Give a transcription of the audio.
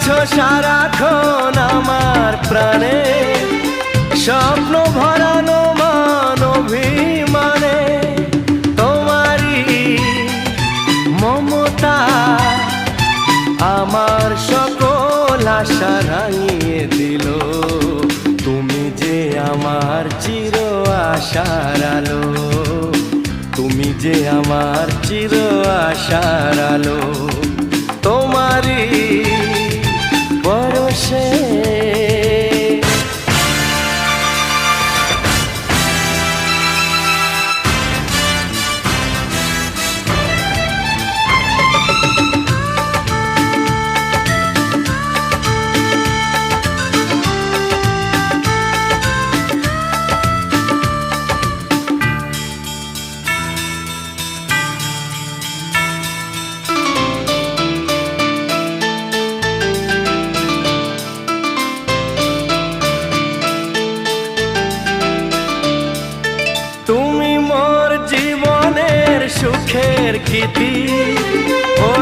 আছো সারাক্ষণ আমার প্রাণে, স্বপ্ন ভরানো মান অভিমানে। তোমারই মমতা আমার সকল আশা রাঙিয়ে দিল। তুমি যে আমার চির আশার আলো, তুমি যে আমার চির আশার আলো। তোমারই পরশে সুখের গীতি, ও